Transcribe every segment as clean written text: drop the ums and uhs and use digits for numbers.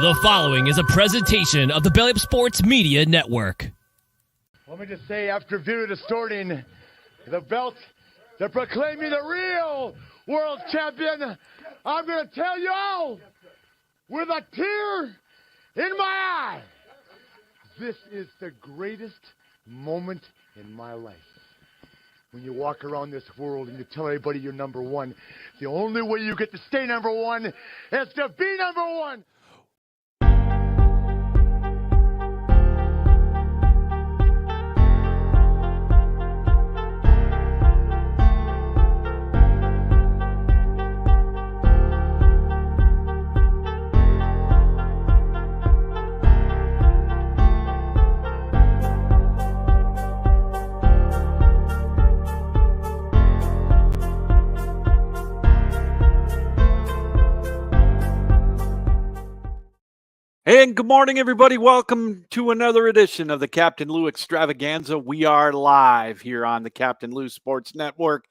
The following is a presentation of the Belly Up Sports Media Network. Let me just say, after Vera distorting the belt to proclaim me the real world champion, I'm going to tell you all, with a tear in my eye, this is the greatest moment in my life. When you walk around this world and you tell everybody you're number one, the only way you get to stay number one is to be number one. And good morning, everybody. Welcome to another edition of the Captain Lou Extravaganza. We are live here on the Captain Lou Sports Network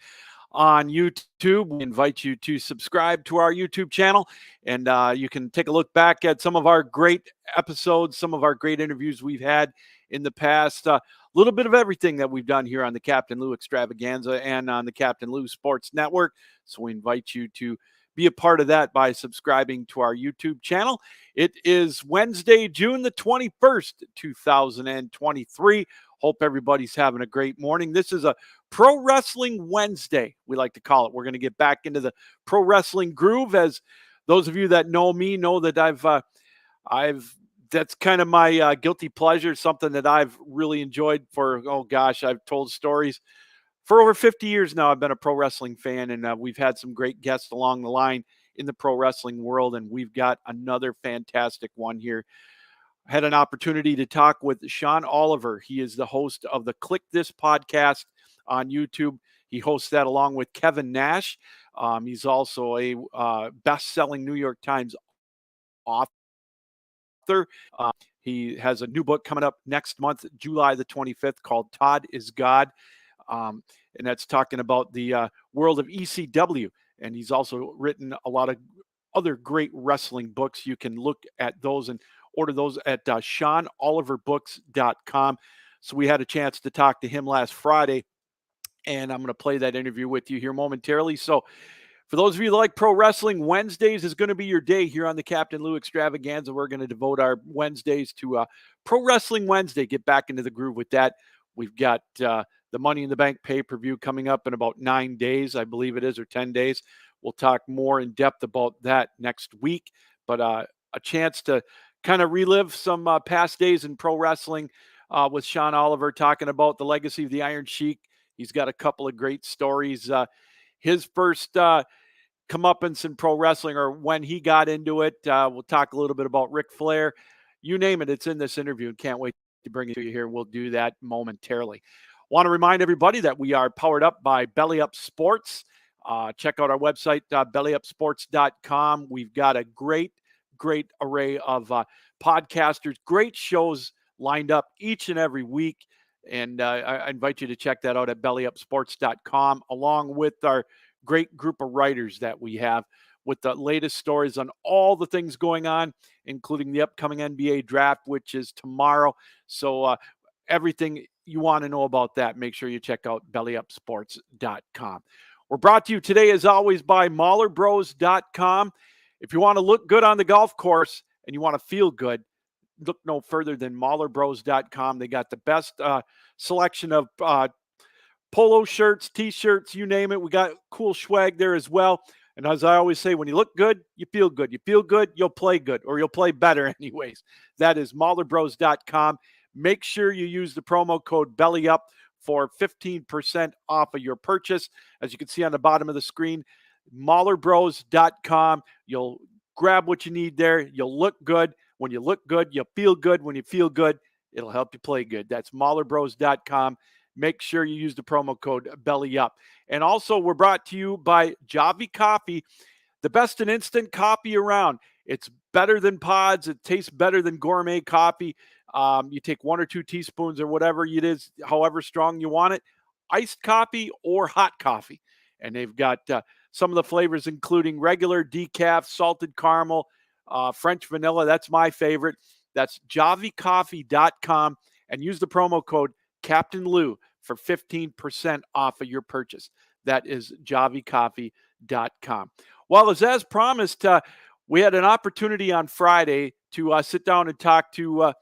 on YouTube. We invite you to subscribe to our YouTube channel, and you can take a look back at some of our great episodes, some of our great interviews we've had in the past. A little bit of everything that we've done here on the Captain Lou Extravaganza and on the Captain Lou Sports Network. So we invite you to be a part of that by subscribing to our YouTube channel. It is Wednesday, June the 21st, 2023. Hope everybody's having a great morning. This is a Pro Wrestling Wednesday, we like to call it. We're going to get back into the pro wrestling groove. As those of you that know me know that I've that's kind of my guilty pleasure, something that I've really enjoyed for, I've told stories. For over 50 years now, I've been a pro wrestling fan, and we've had some great guests along the line in the pro wrestling world, and we've got another fantastic one here. I had an opportunity to talk with Sean Oliver. He is the host of the Click This podcast on YouTube. He hosts that along with Kevin Nash. He's also a best-selling New York Times author. He has a new book coming up next month, July the 25th, called Todd is God. And that's talking about the world of ECW. And he's also written a lot of other great wrestling books. You can look at those and order those at SeanOliverbooks.com. So we had a chance to talk to him last Friday, and I'm going to play that interview with you here momentarily. So for those of you that like pro wrestling, Wednesdays is going to be your day here on the Captain Lou Extravaganza. We're going to devote our Wednesdays to Pro Wrestling Wednesday. Get back into the groove with that. We've got the Money in the Bank pay-per-view coming up in about 9 days, I believe it is, or 10 days. We'll talk more in depth about that next week. But a chance to kind of relive some past days in pro wrestling with Sean Oliver, talking about the legacy of the Iron Sheik. He's got a couple of great stories. His first comeuppance in pro wrestling, or when he got into it. We'll talk a little bit about Ric Flair. You name it, it's in this interview. Can't wait to bring it to you here. We'll do that momentarily. Want to remind everybody that we are powered up by Belly Up Sports. Check out our website, bellyupsports.com. We've got a great array of podcasters, great shows lined up each and every week. And I invite you to check that out at bellyupsports.com, along with our great group of writers that we have with the latest stories on all the things going on, including the upcoming NBA draft, which is tomorrow. So everything you want to know about that, make sure you check out bellyupsports.com. We're brought to you today, as always, by MahlerBros.com. If you want to look good on the golf course and you want to feel good, look no further than MahlerBros.com. They got the best selection of polo shirts, T-shirts, you name it. We got cool swag there as well. And as I always say, when you look good, you feel good. You feel good, you'll play good, or you'll play better anyways. That is MahlerBros.com. Make sure you use the promo code BELLYUP for 15% off of your purchase. As you can see on the bottom of the screen, MahlerBros.com. You'll grab what you need there. You'll look good. When you look good, you'll feel good. When you feel good, it'll help you play good. That's MahlerBros.com. Make sure you use the promo code BELLYUP. And also, we're brought to you by Javi Coffee, the best and instant coffee around. It's better than pods. It tastes better than gourmet coffee. You take 1 or 2 teaspoons or whatever it is, however strong you want it, iced coffee or hot coffee. And they've got some of the flavors, including regular, decaf, salted caramel, French vanilla, that's my favorite. That's javicoffee.com, and use the promo code Captain Lou for 15% off of your purchase. That is javicoffee.com. Well, as promised, we had an opportunity on Friday to sit down and talk to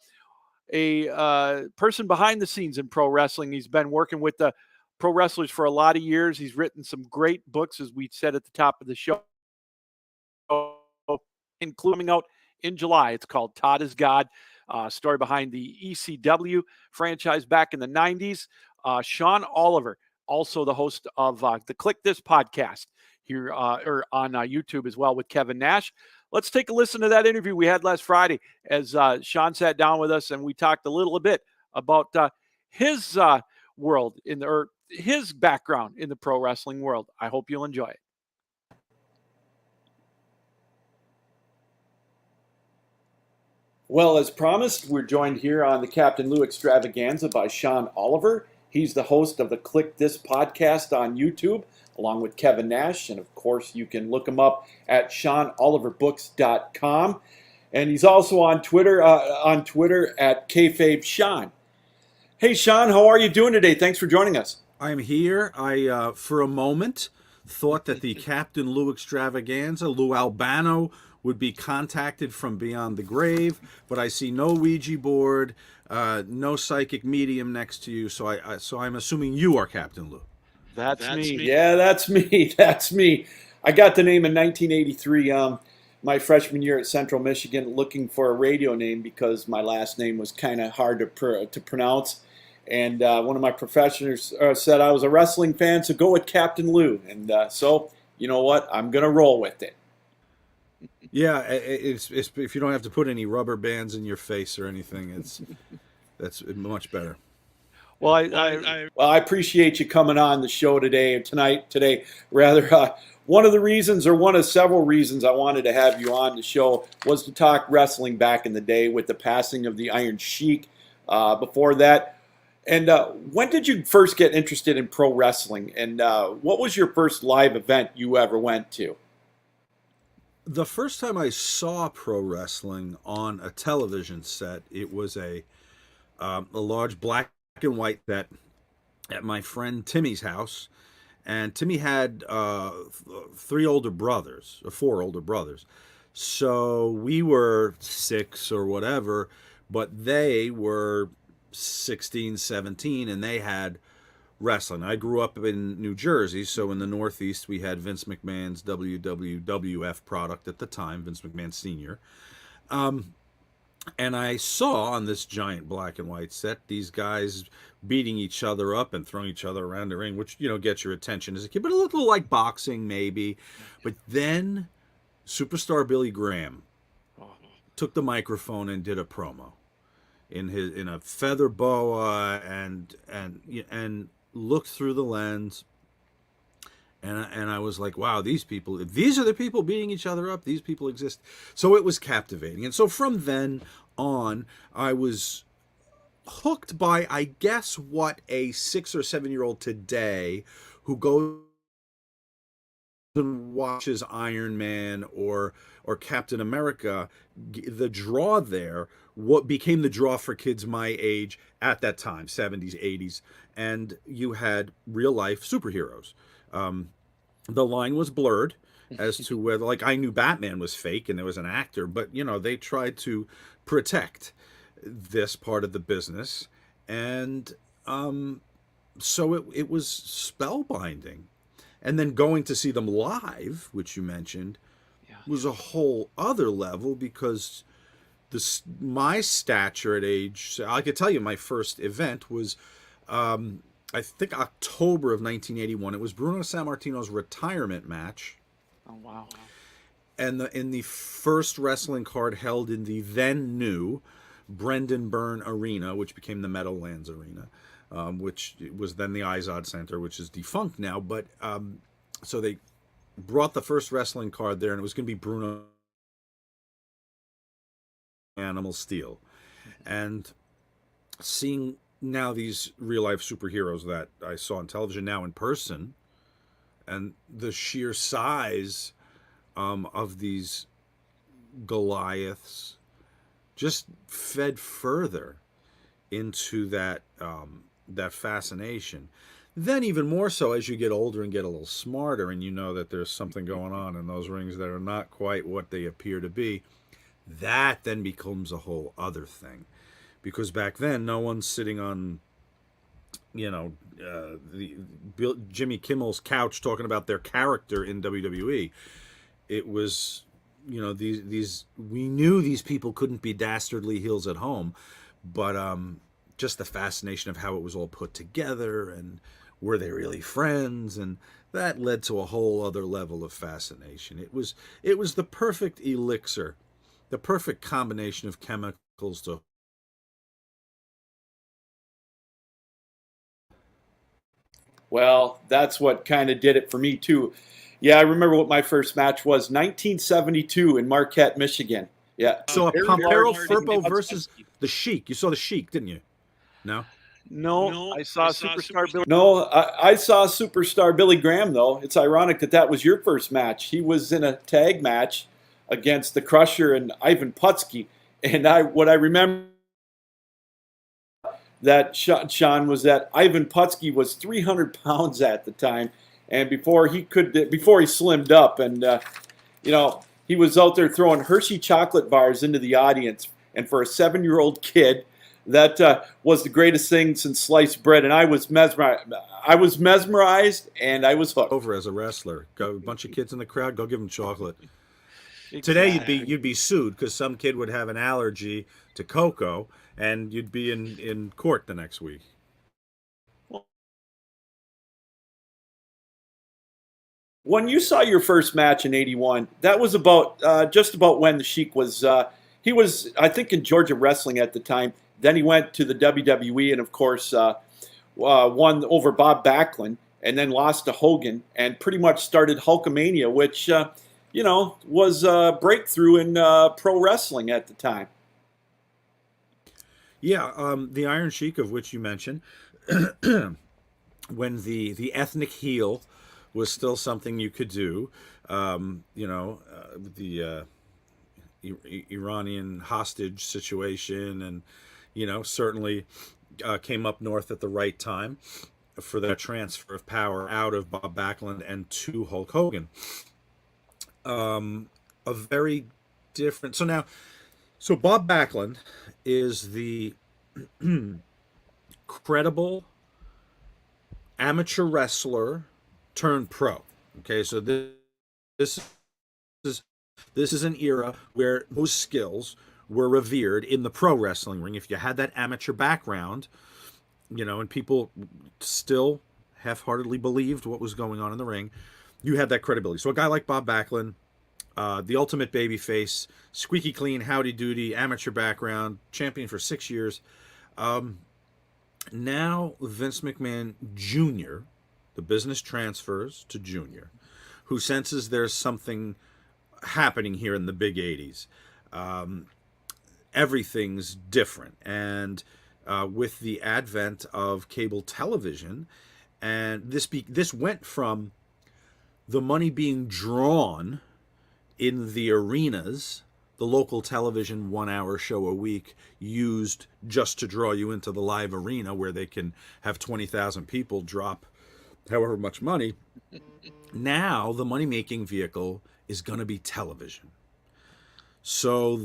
a person behind the scenes in pro wrestling. He's been working with the pro wrestlers for a lot of years. He's written some great books, as we said at the top of the show, including out in July. It's called Todd is God, story behind the ECW franchise back in the 90s. Sean Oliver, also the host of the Click This podcast here or on YouTube as well with Kevin Nash. Let's take a listen to that interview we had last Friday as Sean sat down with us and we talked a little bit about his world or his background in the pro wrestling world. I hope you'll enjoy it. Well, as promised, we're joined here on the Captain Lou Extravaganza by Sean Oliver. He's the host of the Click This podcast on YouTube, along with Kevin Nash. And of course, you can look him up at SeanOliverBooks.com. And he's also on Twitter at kayfabe Sean. Hey, Sean, how are you doing today? Thanks for joining us. I'm here. I, for a moment, thought that the Captain Lou Extravaganza, Lou Albano, would be contacted from beyond the grave, but I see no Ouija board, no psychic medium next to you, so I'm assuming you are Captain Lou. That's me. Yeah, that's me. That's me. I got the name in 1983, my freshman year at Central Michigan, looking for a radio name because my last name was kind of hard to pronounce. And one of my professors said I was a wrestling fan, so go with Captain Lou. And so, you know what? I'm going to roll with it. Yeah, it's if you don't have to put any rubber bands in your face or anything, that's much better. Well, I appreciate you coming on the show today. Rather, one of the reasons, or one of several reasons, I wanted to have you on the show was to talk wrestling back in the day with the passing of the Iron Sheik. Before that, and when did you first get interested in pro wrestling? And what was your first live event you ever went to? The first time I saw pro wrestling on a television set, it was a large black and white set at my friend Timmy's house, and Timmy had four older brothers. So we were 6 or whatever, but they were 16, 17, and they had wrestling. I grew up in New Jersey, so in the Northeast we had Vince McMahon's WWF product at the time, Vince McMahon Sr. And I saw on this giant black and white set these guys beating each other up and throwing each other around the ring, which, gets your attention as a kid, but a little like boxing maybe. But then superstar Billy Graham took the microphone and did a promo in a feather boa and looked through the lens, and I was like, wow, these people, if these are the people beating each other up, these people exist. So it was captivating. And so from then on, I was hooked by, I guess, what a 6 or 7-year-old today who goes and watches Iron Man or Captain America, the draw there, what became the draw for kids my age at that time, 70s, 80s, and you had real life superheroes. The line was blurred as to whether, like, I knew Batman was fake and there was an actor, but they tried to protect this part of the business, and so it was spellbinding. And then going to see them live, which you mentioned, was a whole other level, because my stature at age, I could tell you my first event was, I think, October of 1981. It was Bruno Sammartino's retirement match. Oh, wow. And in the first wrestling card held in the then new Brendan Byrne Arena, which became the Meadowlands Arena, which was then the Izod Center, which is defunct now. But so they brought the first wrestling card there, and it was going to be Bruno Animal Steel. And seeing now these real-life superheroes that I saw on television now in person, and the sheer size of these Goliaths just fed further into that that fascination. Then even more so as you get older and get a little smarter, and you know that there's something going on in those rings that are not quite what they appear to be. That then becomes a whole other thing, because back then no one's sitting on, you know, Jimmy Kimmel's couch talking about their character in WWE. It was, you know, these we knew these people couldn't be dastardly heels at home, but just the fascination of how it was all put together, and were they really friends, and that led to a whole other level of fascination. It was the perfect elixir, the perfect combination of chemicals to. Well, that's what kind of did it for me too. Yeah, I remember what my first match was, 1972 in Marquette, Michigan. Yeah. So Pompero Firpo versus the Sheik. You saw the Sheik, didn't you? No? No, I saw Superstar Billy. No, I saw Superstar Billy Graham, though. It's ironic that that was your first match. He was in a tag match against the Crusher and Ivan Putski. And what I remember that, Sean, was that Ivan Putski was 300 pounds at the time. And before he slimmed up, and, you know, he was out there throwing Hershey chocolate bars into the audience. And for a 7-year-old kid, that was the greatest thing since sliced bread, and I was mesmerized. And I was hooked. Over as a wrestler, go a bunch of kids in the crowd, go give them chocolate. Exactly. Today you'd be sued because some kid would have an allergy to cocoa, and you'd be in court the next week. When you saw your first match in '81, that was about just about when the Sheik was. He was, I think, in Georgia Wrestling at the time. Then he went to the WWE and, of course, won over Bob Backlund, and then lost to Hogan, and pretty much started Hulkamania, which, you know, was a breakthrough in pro wrestling at the time. Yeah, the Iron Sheik, of which you mentioned, when the ethnic heel was still something you could do, you know, the Iranian hostage situation, and you know, certainly came up north at the right time for that transfer of power out of Bob Backlund and to Hulk Hogan. A very different. So Bob Backlund is the credible amateur wrestler turned pro. Okay, so this is an era where most skills were revered in the pro wrestling ring. If you had that amateur background, you know, and people still half-heartedly believed what was going on in the ring, you had that credibility. So a guy like Bob Backlund, the ultimate babyface, squeaky clean, howdy doody, amateur background, champion for 6 years. Now Vince McMahon Jr., the business transfers to Junior, who senses there's something happening here in the big 80s. Everything's different, and with the advent of cable television, and this went from the money being drawn in the arenas, the local television 1-hour show a week used just to draw you into the live arena where they can have 20,000 people drop however much money. Now the money-making vehicle is going to be television. So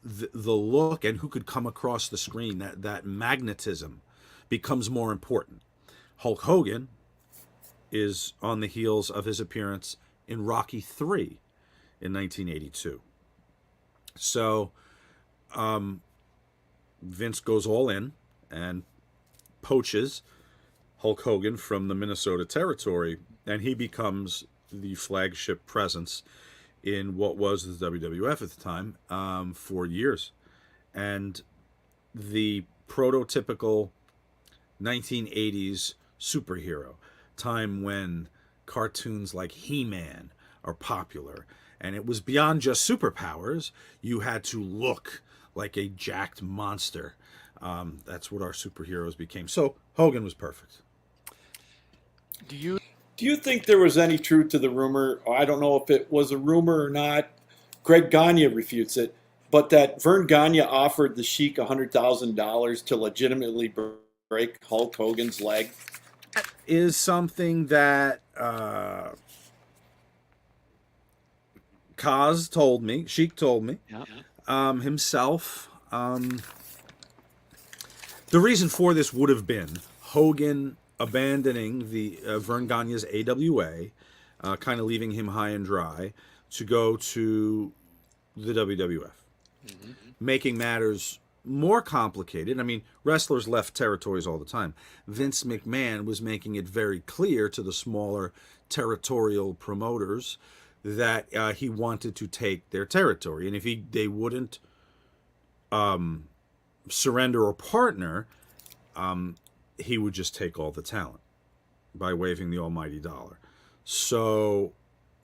the look and who could come across the screen, that magnetism becomes more important. Hulk Hogan is on the heels of his appearance in Rocky III in 1982. So Vince goes all in and poaches Hulk Hogan from the Minnesota territory, and he becomes the flagship presence in what was the WWF at the time for years. And the prototypical 1980s superhero, time when cartoons like He-Man are popular. And it was beyond just superpowers. You had to look like a jacked monster. That's what our superheroes became. So Hogan was perfect. Do you think there was any truth to the rumor? I don't know if it was a rumor or not, Greg Gagne refutes it, but that Vern Gagne offered the Sheik $100,000 to legitimately break Hulk Hogan's leg is something that Kaz told me, Sheik told me, himself. The reason for this would have been Hogan abandoning the Vern Gagne's AWA, kind of leaving him high and dry, to go to the WWF, making matters more complicated. I mean, wrestlers left territories all the time. Vince McMahon was making it very clear to the smaller territorial promoters that he wanted to take their territory, and if they wouldn't surrender or partner, he would just take all the talent by waving the almighty dollar. So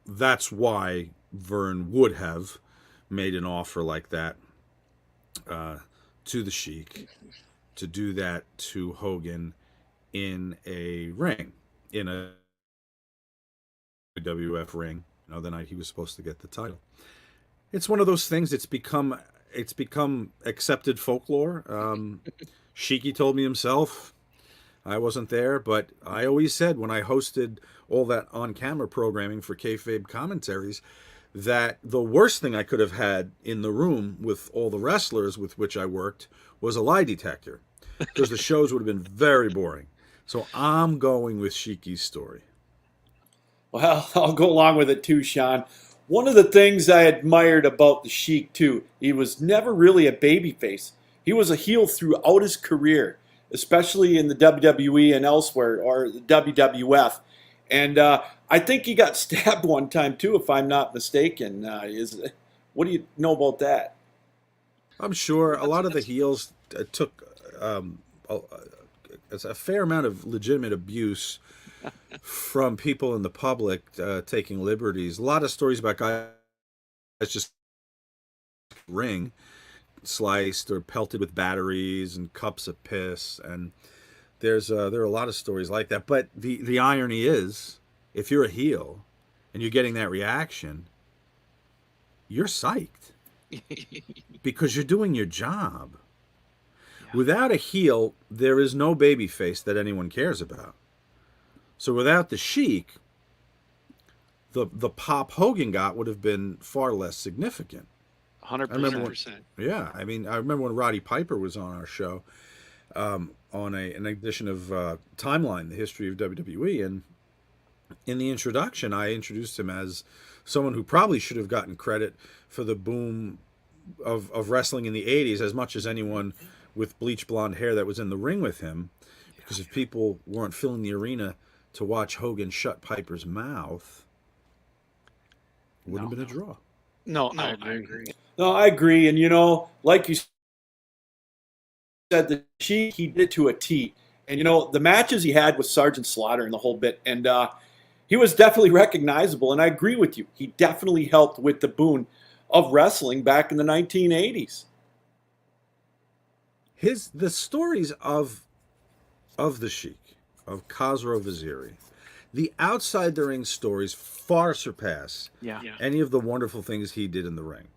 that's why Vern would have made an offer like that to the Sheik, to do that to Hogan in a ring, in a WWF ring, the night he was supposed to get the title. It's one of those things. It's become accepted folklore. Sheiky told me himself. I wasn't there, but I always said when I hosted all that on-camera programming for kayfabe commentaries that the worst thing I could have had in the room with all the wrestlers with which I worked was a lie detector, because the shows would have been very boring. So I'm going with Sheiky's story. Well, I'll go along with it too, Sean. One of the things I admired about the Sheik too, he was never really a babyface. He was a heel throughout his career, especially in the WWE and elsewhere, or the WWF. And I think he got stabbed one time too, if I'm not mistaken. What do you know about that? I'm sure a lot of the heels took a fair amount of legitimate abuse from people in the public taking liberties. A lot of stories about guys just ring sliced or pelted with batteries and cups of piss, and there are a lot of stories like that. But the irony is, if you're a heel and you're getting that reaction, you're psyched because you're doing your job. Yeah. Without a heel, there is no babyface that anyone cares about. So without the Sheik, the pop Hogan got would have been far less significant. 100%. Yeah, I mean, I remember when Roddy Piper was on our show, on an edition of Timeline, the history of WWE, and in the introduction, I introduced him as someone who probably should have gotten credit for the boom of wrestling in the 80s as much as anyone with bleach blonde hair that was in the ring with him, because if people weren't filling the arena to watch Hogan shut Piper's mouth, it wouldn't have been a draw. No, I agree. No, I agree. And, like you said, the Sheik, he did it to a T. And, the matches he had with Sergeant Slaughter and the whole bit, and he was definitely recognizable. And I agree with you. He definitely helped with the boom of wrestling back in the 1980s. The stories of the Sheik, of Khosrow Vaziri, the outside the ring stories far surpass any of the wonderful things he did in the ring.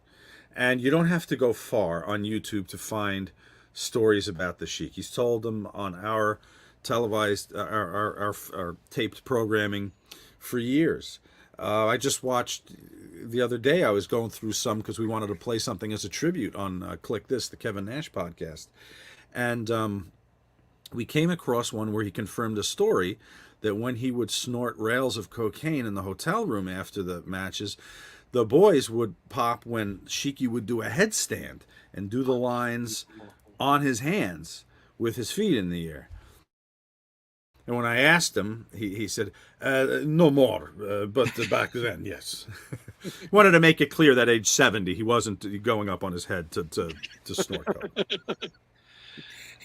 And you don't have to go far on YouTube to find stories about the Sheik. He's told them on our televised, our taped programming for years. I just watched the other day, I was going through some because we wanted to play something as a tribute on Click This, the Kevin Nash podcast. And we came across one where he confirmed a story that when he would snort rails of cocaine in the hotel room after the matches, the boys would pop when Sheiky would do a headstand and do the lines on his hands with his feet in the air. And when I asked him, he said, no more, but back then, yes. He wanted to make it clear that age 70, he wasn't going up on his head to snort coke.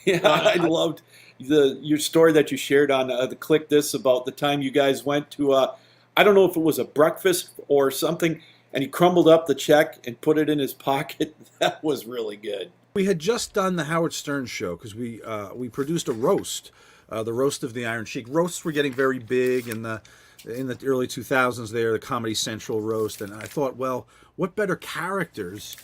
Yeah, I loved your story that you shared on the Click This about the time you guys went to, I don't know if it was a breakfast or something, and he crumbled up the check and put it in his pocket. That was really good. We had just done the Howard Stern show because we produced a roast, the roast of the Iron Sheik. Roasts were getting very big in the in the early 2000s there, the Comedy Central roast, and I thought, well, what better characters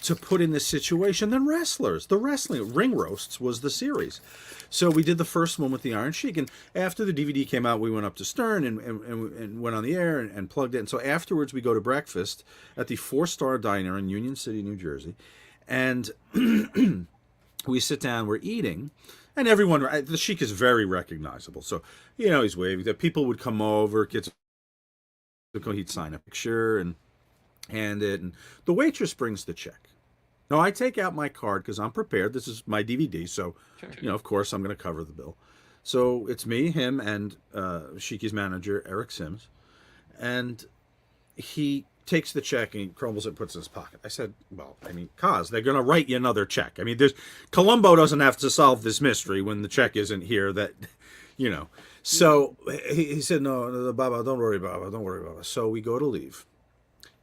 to put in this situation than wrestlers? The wrestling ring roasts was the series. So we did the first one with the Iron Sheik, and after the DVD came out, we went up to Stern and went on the air and plugged it. And so afterwards, we go to breakfast at the 4-Star Diner in Union City, New Jersey, and we sit down, we're eating, and everyone, the Sheik is very recognizable. So, he's waving. The people would come over, he'd sign a picture and hand it, and the waitress brings the check. Now, I take out my card because I'm prepared. This is my DVD, so, of course, I'm going to cover the bill. So it's me, him, and Sheiky's manager, Eric Sims. And he takes the check and he crumbles it and puts it in his pocket. I said, well, Kaz, they're going to write you another check. Columbo doesn't have to solve this mystery when the check isn't here that, So he said, no, Baba, don't worry, Baba, don't worry, Baba. So we go to leave.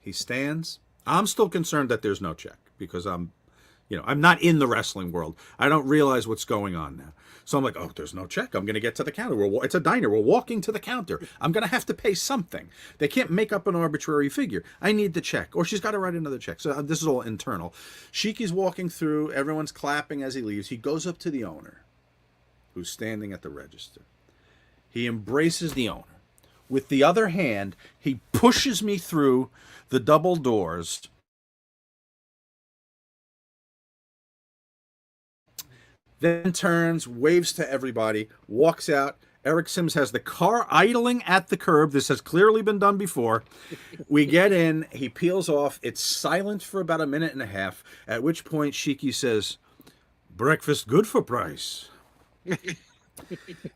He stands. I'm still concerned that there's no check because I'm not in the wrestling world. I don't realize what's going on now. So I'm like, oh, there's no check. I'm going to get to the counter. It's a diner. We're walking to the counter. I'm going to have to pay something. They can't make up an arbitrary figure. I need the check. Or she's got to write another check. So this is all internal. Sheiky's walking through. Everyone's clapping as he leaves. He goes up to the owner, who's standing at the register. He embraces the owner. With the other hand, he pushes me through the double doors. Then turns, waves to everybody, walks out. Eric Sims has the car idling at the curb. This has clearly been done before. We get in. He peels off. It's silent for about a minute and a half, at which point Sheiky says, breakfast good for price.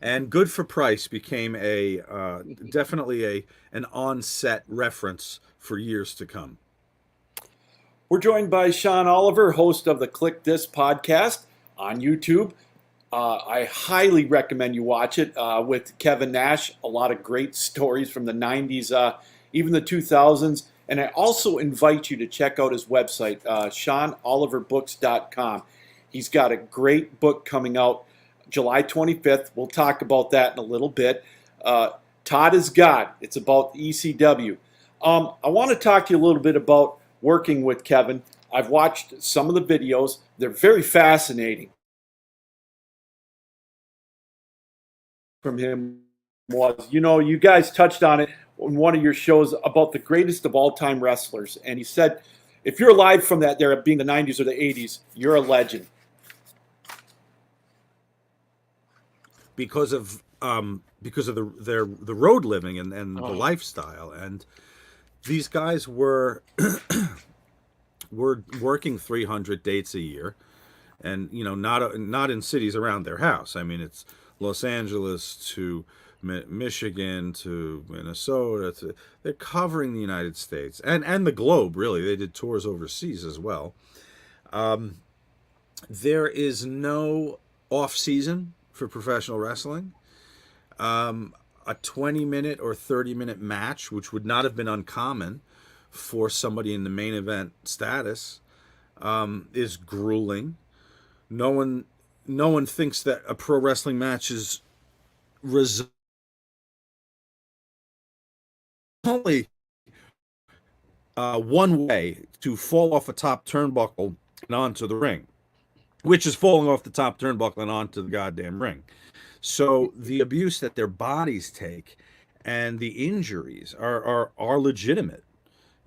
And good for price became definitely an on-set reference for years to come. We're joined by Sean Oliver, host of the Click This podcast on YouTube. I highly recommend you watch it with Kevin Nash. A lot of great stories from the 90s, even the 2000s. And I also invite you to check out his website, SeanOliverBooks.com. He's got a great book coming out July 25th. We'll talk about that in a little bit. Todd is God. It's about ECW. I want to talk to you a little bit about working with Kevin. I've watched some of the videos. They're very fascinating. From him was, you guys touched on it in one of your shows about the greatest of all-time wrestlers. And he said, if you're alive from that there being the 90s or the 80s, you're a legend. Because of the road living and the lifestyle, and these guys were working 300 dates a year, and not in cities around their house. It's Los Angeles to Michigan to Minnesota. They're covering the United States and the globe. Really, they did tours overseas as well. There is no off season for professional wrestling. A 20-minute or 30-minute match, which would not have been uncommon for somebody in the main event status, is grueling. No one thinks that a pro wrestling match is only one way to fall off a top turnbuckle and onto the ring, which is falling off the top turnbuckle and onto the goddamn ring. So the abuse that their bodies take and the injuries are legitimate.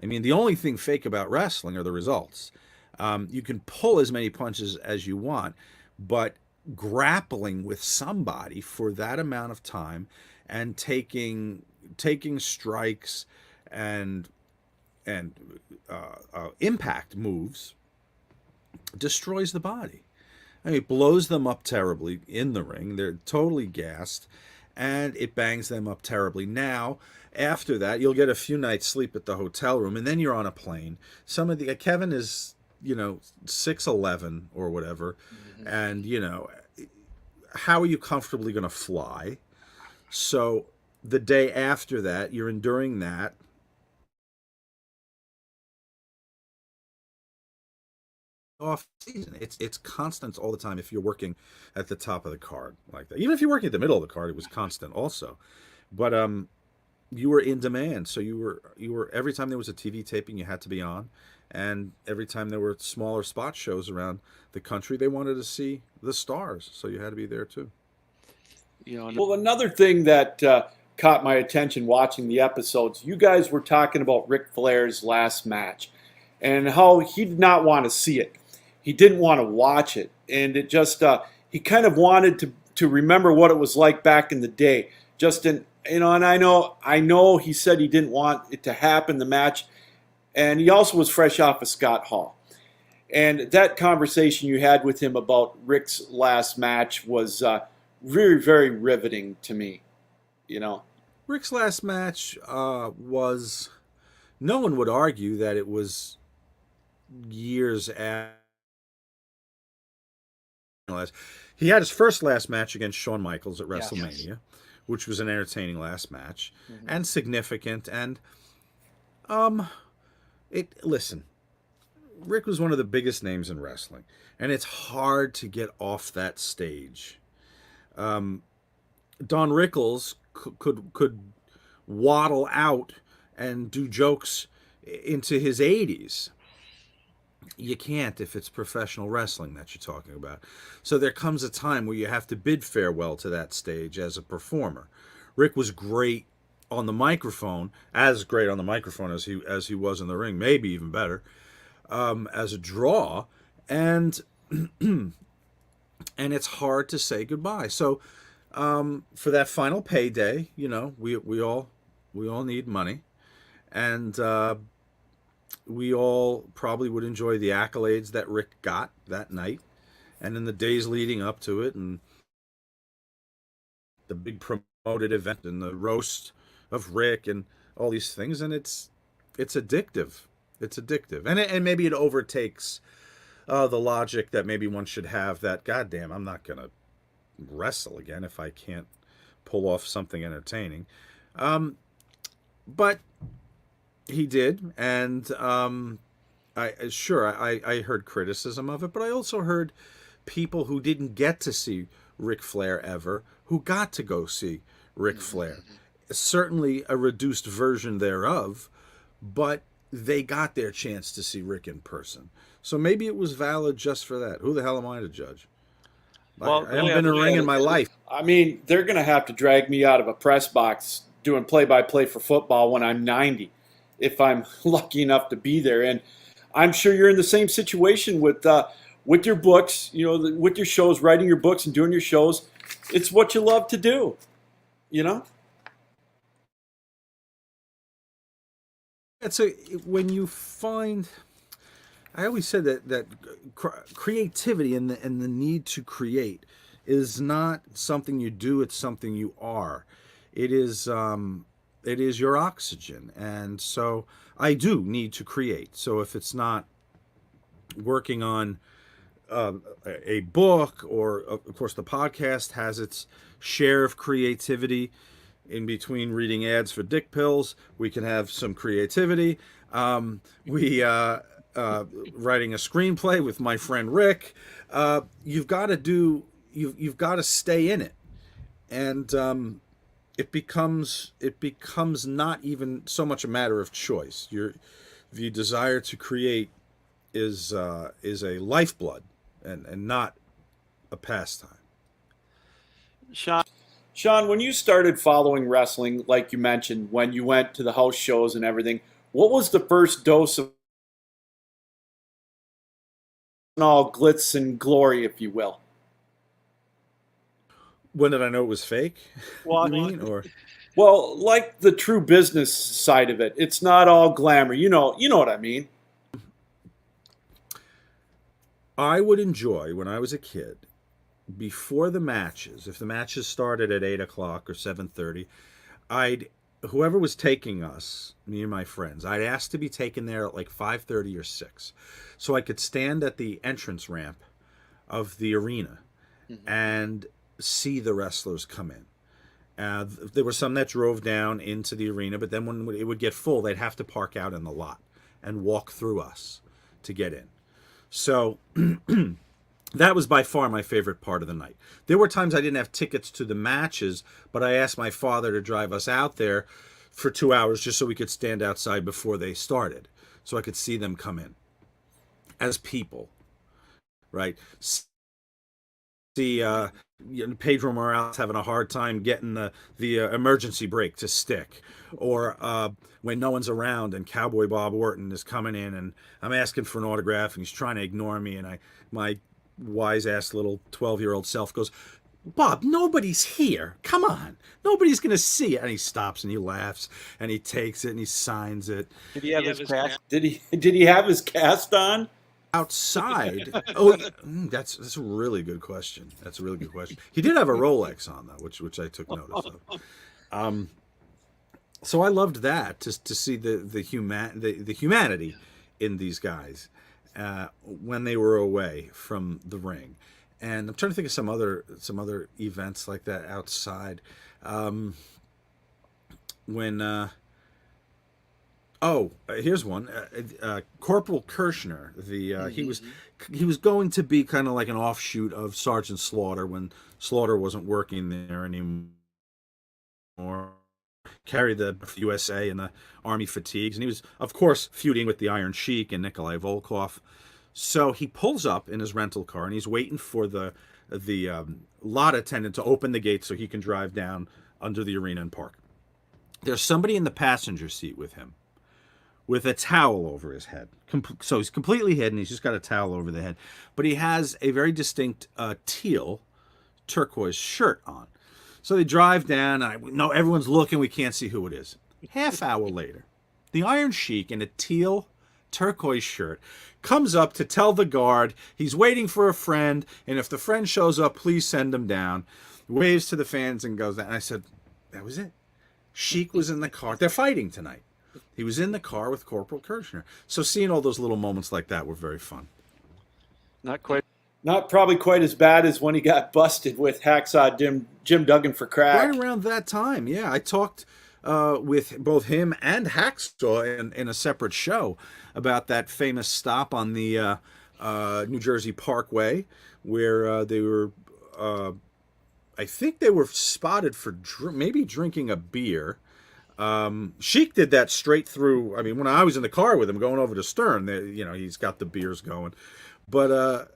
The only thing fake about wrestling are the results. You can pull as many punches as you want, but grappling with somebody for that amount of time and taking strikes and impact moves destroys the body. It blows them up terribly in the ring. They're totally gassed, and it bangs them up terribly. Now, after that, you'll get a few nights sleep at the hotel room, and then you're on a plane. Kevin is, 6'11" or whatever, and, how are you comfortably going to fly? So the day after that, you're enduring that. Off season, it's constant all the time. If you're working at the top of the card like that, even if you're working at the middle of the card, it was constant also. But you were in demand. So you were every time there was a TV taping, you had to be on, and every time there were smaller spot shows around the country, they wanted to see the stars, so you had to be there too. You know, Well, another thing that caught my attention watching the episodes, you guys were talking about Ric Flair's last match and how he did not want to see it. He didn't want to watch it. And it just, he kind of wanted to remember what it was like back in the day. Just in, you know, and I know he said he didn't want it to happen, the match. And he also was fresh off of Scott Hall. And that conversation you had with him about Rick's last match was very, very riveting to me, you know. Rick's last match was, no one would argue that it was years after. He had his first last match against Shawn Michaels at WrestleMania, which was an entertaining last match and significant. And listen, Rick was one of the biggest names in wrestling, and it's hard to get off that stage. Don Rickles could waddle out and do jokes into his 80s. You can't if it's professional wrestling that you're talking about. So there comes a time where you have to bid farewell to that stage as a performer. Rick was great on the microphone, as great on the microphone as he was in the ring, maybe even better, as a draw, and and it's hard to say goodbye. So for that final payday, you know, we all need money, and we all probably would enjoy the accolades that Rick got that night, and in the days leading up to it, and the big promoted event and the roast of Rick and all these things, and it's addictive. It's addictive, and maybe it overtakes the logic that maybe one should have that, goddamn, I'm not gonna wrestle again if I can't pull off something entertaining. But he did, and I heard criticism of it, but I also heard people who didn't get to see Ric Flair ever, who got to go see Ric Flair. Certainly a reduced version thereof, but they got their chance to see Rick in person. So maybe it was valid just for that. Who the hell am I to judge? Well, I haven't been in a ring in my life. I mean, they're going to have to drag me out of a press box doing play-by-play for football when I'm 90, if I'm lucky enough to be there. And I'm sure you're in the same situation with your books, you know, with your shows, writing your books and doing your shows. It's what you love to do, you know? When you find, I always said that creativity and the need to create is not something you do, it's something you are. It is your oxygen, and so I do need to create. So if it's not working on a book, or of course the podcast has its share of creativity. In between reading ads for dick pills, we can have some creativity. Writing a screenplay with my friend Rick. You've got to stay in it, and it becomes not even so much a matter of choice. The desire to create is a lifeblood and not a pastime. Sean, when you started following wrestling, like you mentioned, when you went to the house shows and everything, what was the first dose of all glitz and glory, if you will? When did I know it was fake? Well, Well, like the true business side of it. It's not all glamour. You know what I mean. I would enjoy, when I was a kid, before the matches, if the matches started at 8 o'clock or 7:30, whoever was taking us, me and my friends, I'd ask to be taken there at like 5:30 or 6, so I could stand at the entrance ramp of the arena and see the wrestlers come in. There were some that drove down into the arena, but then when it would get full, they'd have to park out in the lot and walk through us to get in. So that was by far my favorite part of the night. There were times I didn't have tickets to the matches, but I asked my father to drive us out there for 2 hours just so we could stand outside before they started, so I could see them come in as people, right? See, Pedro Morales having a hard time getting the emergency brake to stick, or when no one's around and Cowboy Bob Orton is coming in and I'm asking for an autograph and he's trying to ignore me, and my wise ass little 12-year-old self goes, Bob, nobody's here. Come on. Nobody's going to see it. And he stops and he laughs and he takes it and he signs it. Did he have his cast? Did he have his cast on? Outside? That's a really good question. That's a really good question. He did have a Rolex on, though, which I took notice of. So I loved that, to see the humanity in these guys when they were away from the ring. And I'm trying to think of some other events like that outside. Here's one. Corporal Kirshner. He was going to be kind of like an offshoot of Sergeant Slaughter when Slaughter wasn't working there anymore. Carried the USA and the Army fatigues, and he was, of course, feuding with the Iron Sheik and Nikolai Volkov. So he pulls up in his rental car and he's waiting for the lot attendant to open the gate so he can drive down under the arena and park. There's somebody in the passenger seat with him with a towel over his head. So he's completely hidden. He's just got a towel over the head. But he has a very distinct teal turquoise shirt on. So they drive down, and I know everyone's looking. We can't see who it is. Half hour later, the Iron Sheik in a teal turquoise shirt comes up to tell the guard he's waiting for a friend, and if the friend shows up, please send him down. Waves to the fans and goes down. And I said, that was it. Sheik was in the car. They're fighting tonight. He was in the car with Corporal Kirshner. So seeing all those little moments like that were very fun. Not probably quite as bad as when he got busted with Hacksaw Jim Duggan for crack. Right around that time, yeah. I talked with both him and Hacksaw in a separate show about that famous stop on the New Jersey Parkway where they were, I think they were spotted for maybe drinking a beer. Sheik did that straight through. I mean, when I was in the car with him going over to Stern, he's got the beers going. But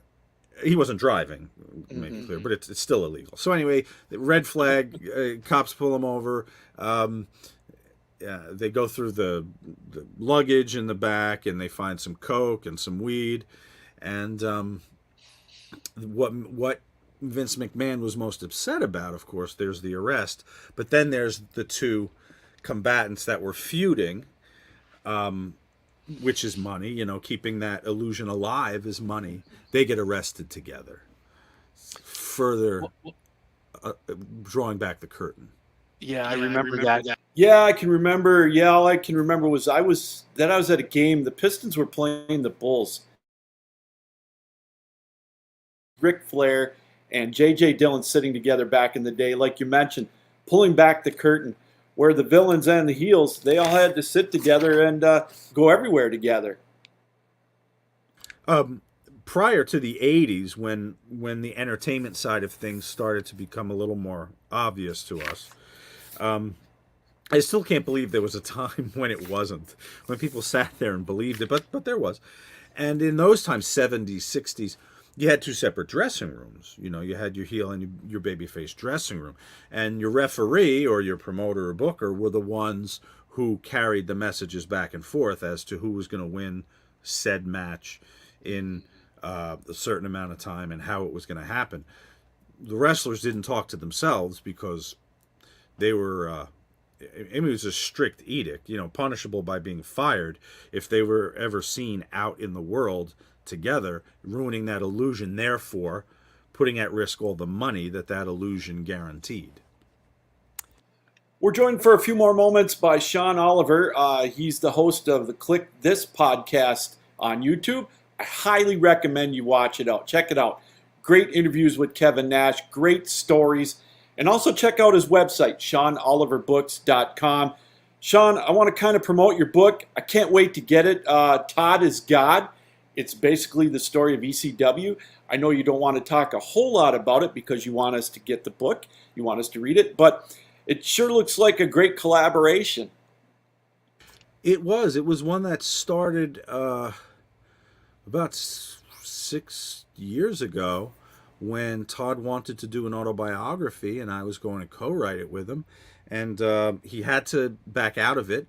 he wasn't driving, make it clear, but it's still illegal. So anyway, red flag, cops pull him over. They go through the luggage in the back, and they find some coke and some weed. And what Vince McMahon was most upset about, of course, there's the arrest, but then there's the two combatants that were feuding, which is money. Keeping that illusion alive is money. They get arrested together, further drawing back the curtain. Yeah, I remember that. Yeah, I can remember. Yeah, all I can remember was I was at a game. The Pistons were playing the Bulls. Ric Flair and J.J. Dillon sitting together back in the day, like you mentioned, pulling back the curtain, where the villains and the heels, they all had to sit together and go everywhere together. Prior to the 80s, when the entertainment side of things started to become a little more obvious to us, I still can't believe there was a time when it wasn't, when people sat there and believed it, but there was. And in those times, 70s, 60s, you had two separate dressing rooms. You had your heel and your babyface dressing room. And your referee or your promoter or booker were the ones who carried the messages back and forth as to who was going to win said match in a certain amount of time and how it was going to happen. The wrestlers didn't talk to themselves because they were... it was a strict edict, punishable by being fired if they were ever seen out in the world together, ruining that illusion, therefore putting at risk all the money that illusion guaranteed. We're joined for a few more moments by Sean Oliver. He's the host of the Click This podcast on YouTube. I highly recommend you watch it out. Check it out. Great interviews with Kevin Nash, great stories, and also check out his website, SeanOliverBooks.com. Sean, I want to kind of promote your book. I can't wait to get it. Todd is God. It's basically the story of ECW. I know you don't want to talk a whole lot about it because you want us to get the book. You want us to read it. But it sure looks like a great collaboration. It was one that started about 6 years ago, when Todd wanted to do an autobiography, and I was going to co-write it with him, and he had to back out of it,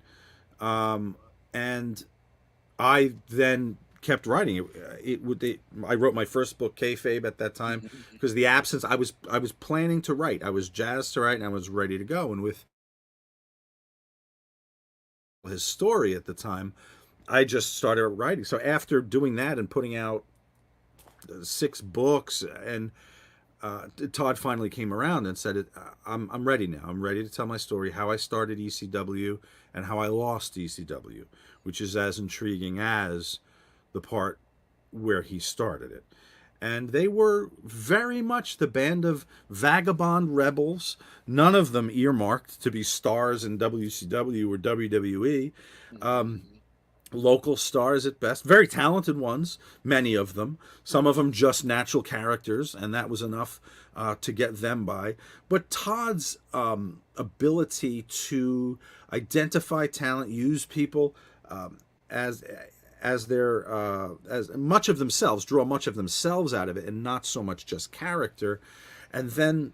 and I then kept writing it. I wrote my first book, Kayfabe, at that time, because the absence. I was planning to write. I was jazzed to write, and I was ready to go. And with his story at the time, I just started writing. So after doing that and putting out 6 books, and Todd finally came around and said, I'm ready now. I'm ready to tell my story, how I started ECW and how I lost ECW, which is as intriguing as the part where he started it. And they were very much the band of vagabond rebels, none of them earmarked to be stars in WCW or WWE. Local stars at best, very talented ones, many of them. Some of them just natural characters, and that was enough to get them by. But Todd's ability to identify talent, use people as much of themselves, draw much of themselves out of it, and not so much just character, and then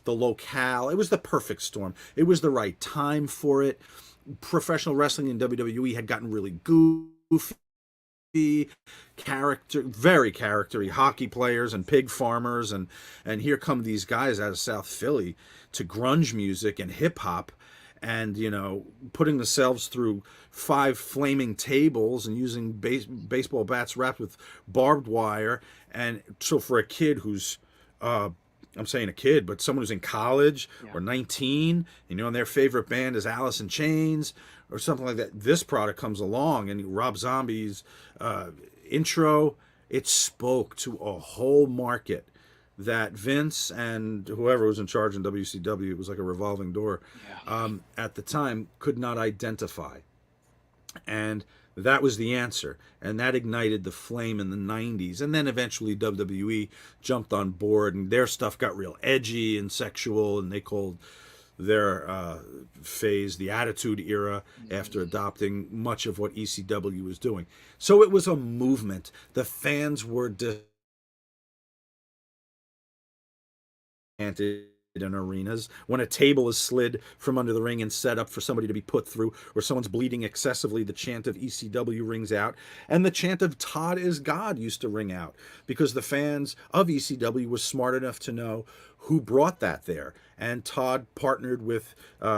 the locale. It was the perfect storm. It was the right time for it. Professional wrestling in WWE had gotten really goofy, very charactery, hockey players and pig farmers, and here come these guys out of South Philly to grunge music and hip hop, and putting themselves through 5 flaming tables and using baseball bats wrapped with barbed wire. And so for a kid who's I'm saying a kid, but someone who's in college or 19, and their favorite band is Alice in Chains or something like that, this product comes along, and Rob Zombie's intro, it spoke to a whole market that Vince and whoever was in charge in WCW, it was like a revolving door, at the time, could not identify. And that was the answer, and that ignited the flame in the 90s. And then eventually WWE jumped on board, and their stuff got real edgy and sexual, and they called their phase the Attitude Era, after adopting much of what ECW was doing. So it was a movement. The fans were in arenas. When a table is slid from under the ring and set up for somebody to be put through, or someone's bleeding excessively, the chant of ECW rings out, and the chant of Todd is God used to ring out, because the fans of ECW was smart enough to know who brought that there. And Todd partnered with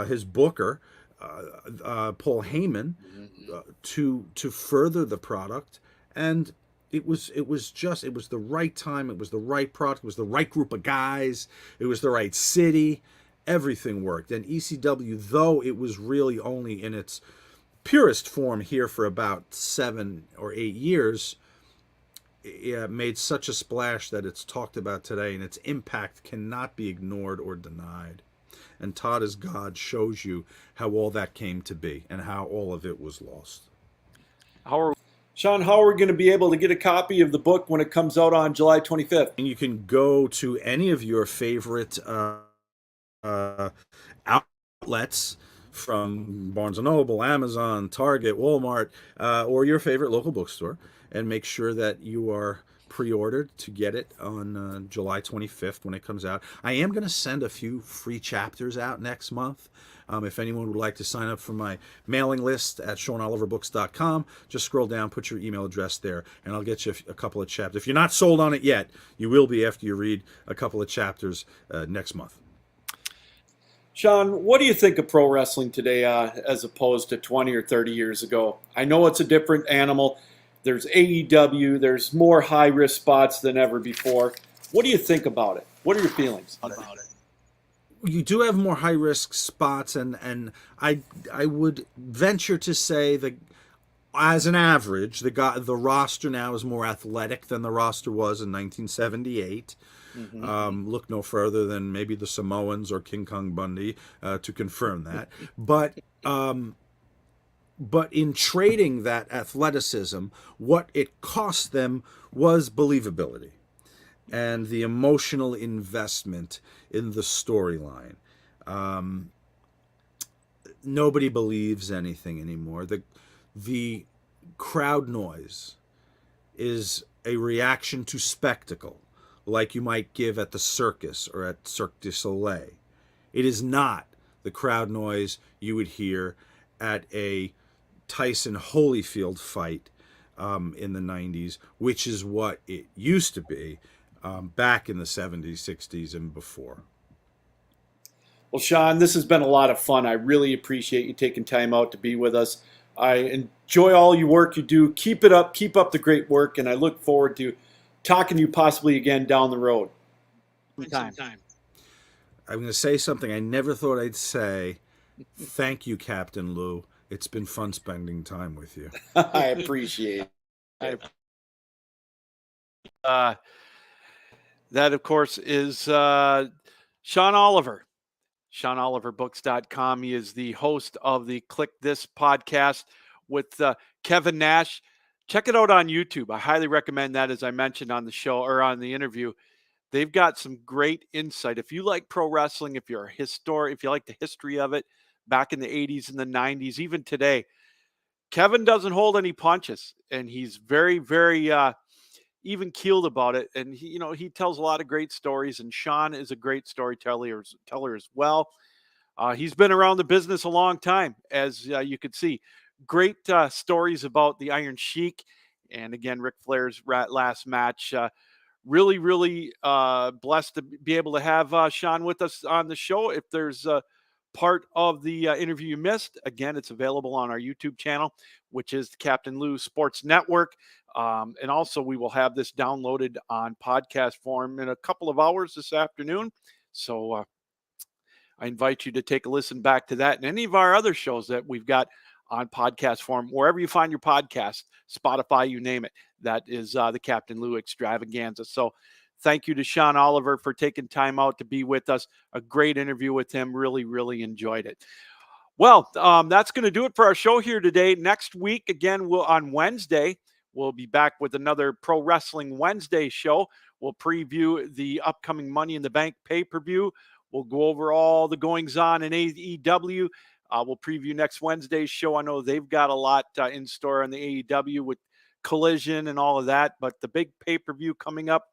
his booker, Paul Heyman, to further the product. And it was the right time, it was the right product, it was the right group of guys, it was the right city, everything worked. And ECW, though it was really only in its purest form here for about 7 or 8 years, it made such a splash that it's talked about today, and its impact cannot be ignored or denied. And Todd is God shows you how all that came to be and how all of it was lost. Sean, how are we going to be able to get a copy of the book when it comes out on July 25th? And you can go to any of your favorite outlets, from Barnes & Noble, Amazon, Target, Walmart, or your favorite local bookstore, and make sure that you are pre-ordered to get it on July 25th when it comes out. I am going to send a few free chapters out next month. If anyone would like to sign up for my mailing list at SeanOliverbooks.com, just scroll down, put your email address there, and I'll get you a couple of chapters. If you're not sold on it yet, you will be after you read a couple of chapters next month. Sean, what do you think of pro wrestling today as opposed to 20 or 30 years ago? I know it's a different animal. There's AEW. There's more high-risk spots than ever before. What do you think about it? What are your feelings about it? You do have more high-risk spots, and I would venture to say that, as an average, the roster now is more athletic than the roster was in 1978. Look no further than maybe the Samoans or King Kong Bundy to confirm that. But in trading that athleticism, what it cost them was believability and the emotional investment in the storyline. Nobody believes anything anymore. the crowd noise is a reaction to spectacle, like you might give at the circus or at Cirque du Soleil. It is not the crowd noise you would hear at a Tyson Holyfield fight in the 90s, which is what it used to be back in the 70s, 60s, and before. Well, Sean, this has been a lot of fun. I really appreciate you taking time out to be with us. I enjoy all your work you do. Keep it up. Keep up the great work, and I look forward to talking to you possibly again down the road. Time. I'm going to say something I never thought I'd say. Thank you, Captain Lou. It's been fun spending time with you. I appreciate it. That, of course, is Sean Oliver. SeanOliverBooks.com. He is the host of the Click This podcast with Kevin Nash. Check it out on YouTube. I highly recommend that, as I mentioned on the show or on the interview. They've got some great insight. If you like pro wrestling, if you're a historian, if you like the history of it back in the 80s and the 90s, even today, Kevin doesn't hold any punches, and he's very, very even keeled about it. And he tells a lot of great stories, and Sean is a great storyteller as well. He's been around the business a long time, as you could see. Great stories about the Iron Sheik, and again, Ric Flair's last match. Really, really blessed to be able to have Sean with us on the show. If there's part of the interview you missed, again, it's available on our YouTube channel, which is the Captain Lou Sports Network. And also, we will have this downloaded on podcast form in a couple of hours this afternoon. So I invite you to take a listen back to that and any of our other shows that we've got on podcast form, wherever you find your podcast, Spotify, you name it. That is the Captain Lou Extravaganza. So thank you to Sean Oliver for taking time out to be with us. A great interview with him. Really, really enjoyed it. Well, that's going to do it for our show here today. Next week, again, on Wednesday, we'll be back with another Pro Wrestling Wednesday show. We'll preview the upcoming Money in the Bank pay-per-view. We'll go over all the goings-on in AEW. We'll preview next Wednesday's show. I know they've got a lot in store on the AEW with Collision and all of that, but the big pay-per-view coming up,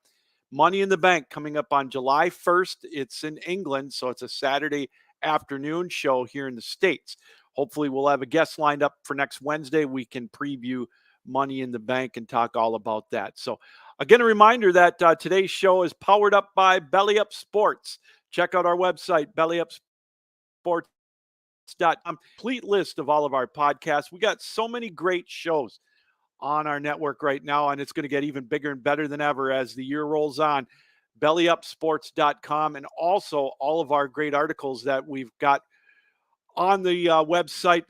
Money in the Bank, coming up on July 1st. It's in England, so it's a Saturday afternoon show here in the States. Hopefully we'll have a guest lined up for next Wednesday. We can preview Money in the Bank and talk all about that. So again, a reminder that today's show is powered up by Belly Up Sports. Check out our website, bellyupsports.com. Complete list of all of our podcasts. We got so many great shows on our network right now, and it's going to get even bigger and better than ever as the year rolls on. bellyupsports.com, and also all of our great articles that we've got on the website,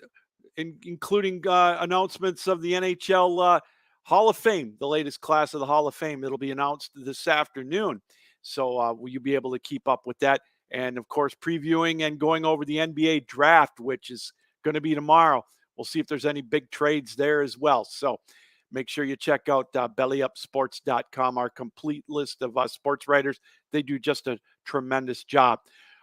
including announcements of the NHL Hall of Fame, the latest class of the Hall of Fame. It'll be announced this afternoon. So will you be able to keep up with that? And, of course, previewing and going over the NBA draft, which is going to be tomorrow. We'll see if there's any big trades there as well. So make sure you check out bellyupsports.com, our complete list of sports writers. They do just a tremendous job.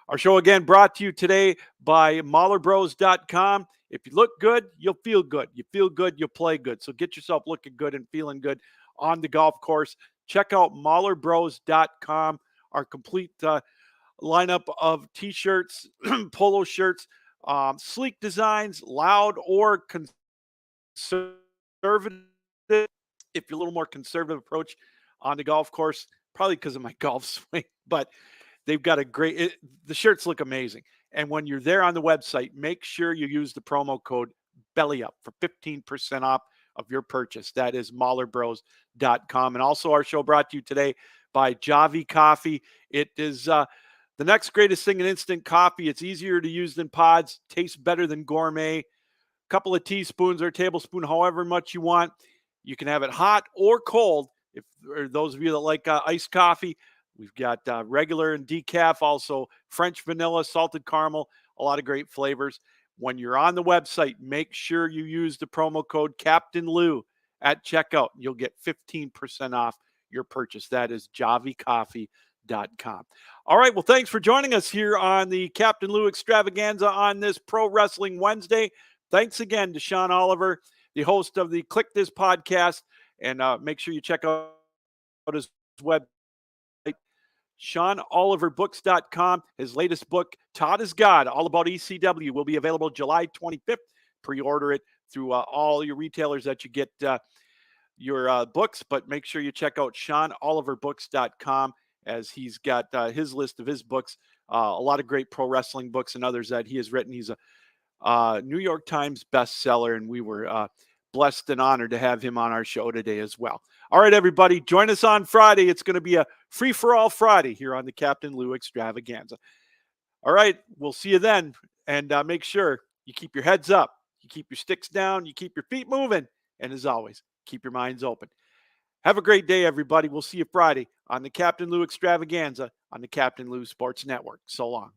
Our show, again, brought to you today by MahlerBros.com. If you look good, you'll feel good. You feel good, you'll play good. So get yourself looking good and feeling good on the golf course. Check out MahlerBros.com, our complete lineup of T-shirts, polo shirts, sleek designs, loud or conservative. If you're a little more conservative approach on the golf course, probably because of my golf swing, but they've got a great, the shirts look amazing. And when you're there on the website, make sure you use the promo code BELLYUP for 15% off of your purchase. That is MahlerBros.com. And also our show brought to you today by Javi Coffee. It is the next greatest thing in instant coffee. It's easier to use than pods, tastes better than gourmet. Couple of teaspoons or a tablespoon, however much you want. You can have it hot or cold. If or those of you that like iced coffee, we've got regular and decaf, also French vanilla, salted caramel, a lot of great flavors. When you're on the website, make sure you use the promo code Captain Lou at checkout. You'll get 15% off your purchase. That is javicoffee.com. All right, well, thanks for joining us here on the Captain Lou Extravaganza on this Pro Wrestling Wednesday. Thanks again to Sean Oliver. the host of the Click This podcast. And make sure you check out his website, SeanOliverBooks.com. His latest book, Todd is God, all about ECW, will be available July 25th. Pre-order it through all your retailers that you get your books, but make sure you check out SeanOliverBooks.com, as he's got his list of his books, a lot of great pro wrestling books and others that he has written. He's a New York Times bestseller, and we were blessed and honored to have him on our show today as well. All right, everybody, join us on Friday. It's going to be a free-for-all Friday here on the Captain Lou Extravaganza. All right, we'll see you then, and make sure you keep your heads up, you keep your sticks down, you keep your feet moving, and as always, keep your minds open. Have a great day, everybody. We'll see you Friday on the Captain Lou Extravaganza on the Captain Lou Sports Network. So long.